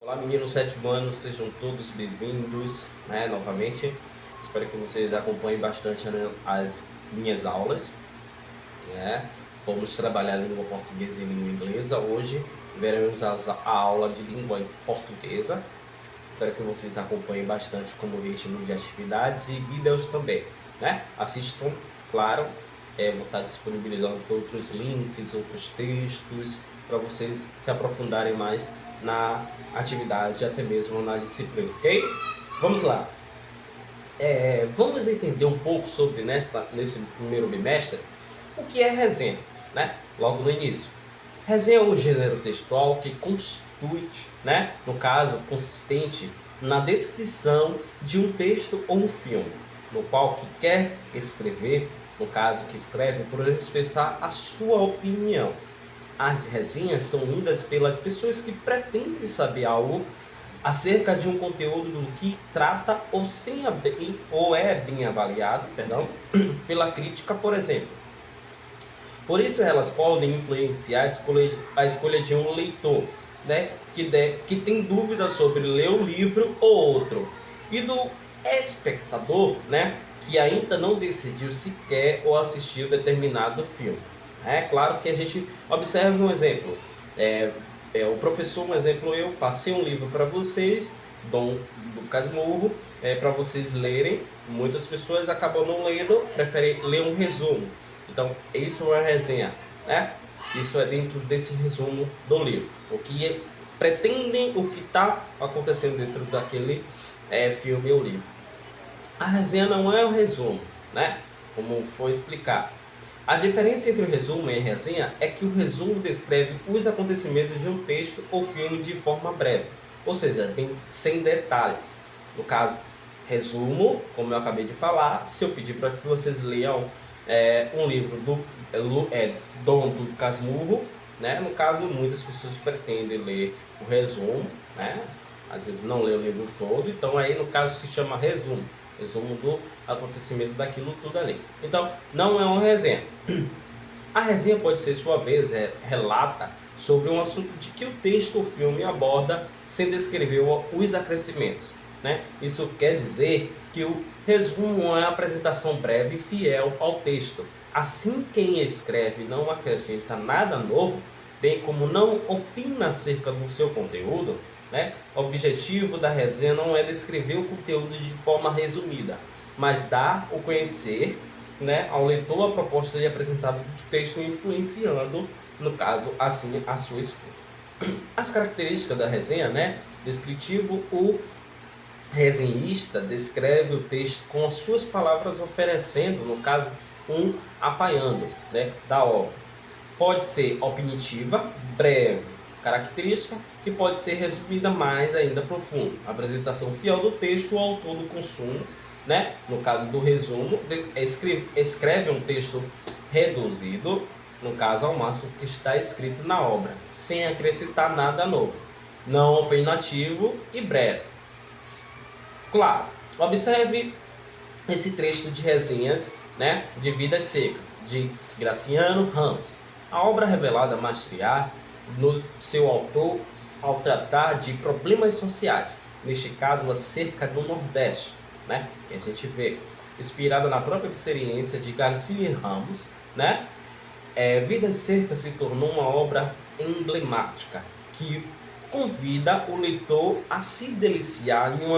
Olá meninos, 7º ano, sejam todos bem-vindos, novamente. Espero que vocês acompanhem bastante as minhas aulas, né? Vamos trabalhar a língua portuguesa e língua inglesa. Hoje veremos a aula de língua portuguesa. Espero que vocês acompanhem bastante como ritmo de atividades e vídeos também, né? Assistam, claro, vou estar disponibilizando outros links, outros textos, para vocês se aprofundarem mais na atividade, até mesmo na disciplina, ok? Vamos lá. Vamos entender um pouco sobre, nesse primeiro bimestre, o que é resenha, né? Logo no início. Resenha é um gênero textual que constitui, né, no caso, consistente na descrição de um texto ou um filme, no qual que quer escrever, no caso que escreve, por expressar a sua opinião. As resenhas são lidas pelas pessoas que pretendem saber algo acerca de um conteúdo do que trata ou é bem avaliado, pela crítica, por exemplo. Por isso elas podem influenciar a escolha de um leitor, né, que tem dúvidas sobre ler um livro ou outro, e do espectador, né, que ainda não decidiu se quer ou assistir determinado filme. É claro que a gente observa um exemplo. O professor, um exemplo, eu passei um livro para vocês, Dom do Casmurro, para vocês lerem. Muitas pessoas acabam não lendo, preferem ler um resumo. Então, isso é uma resenha, né? Isso é dentro desse resumo do livro. O que pretendem, o que está acontecendo dentro daquele filme ou livro. A resenha não é o resumo, né? Como foi explicar. A diferença entre o resumo e a resenha é que o resumo descreve os acontecimentos de um texto ou filme de forma breve, ou seja, sem detalhes. No caso, resumo, como eu acabei de falar, se eu pedir para que vocês leiam um livro do Dom do Casmurro, né? No caso, muitas pessoas pretendem ler o resumo, né? Às vezes não lê o livro todo, então aí no caso se chama resumo do acontecimento daquilo tudo ali. Então, não é uma resenha. A resenha pode ser, sua vez, relata sobre um assunto de que o texto ou filme aborda sem descrever os acrescimentos, né? Isso quer dizer que o resumo é a apresentação breve e fiel ao texto. Assim, quem escreve não acrescenta nada novo, bem como não opina acerca do seu conteúdo, né? O objetivo da resenha não é descrever o conteúdo de forma resumida, mas dar o conhecer, né, ao leitor a proposta de apresentar o texto, influenciando, no caso, assim, a sua escolha. As características da resenha, né? Descritivo: o resenhista descreve o texto com as suas palavras, oferecendo, no caso, um apanhado, né, da obra. Pode ser opinativa, breve. Característica que pode ser resumida mais ainda profundo. Apresentação fiel do texto ao autor do consumo, né? No caso do resumo, escreve um texto reduzido, no caso ao máximo que está escrito na obra, sem acrescentar nada novo. Não opinativo e breve. Claro, observe esse trecho de resenhas, né, de Vidas Secas, de Graciano Ramos. A obra revelada a mestrear no seu autor ao tratar de problemas sociais, neste caso acerca do Nordeste, né, que a gente vê, inspirada na própria experiência de Graciano Ramos, né. Vidas Secas se tornou uma obra emblemática que convida o leitor a se deliciar em uma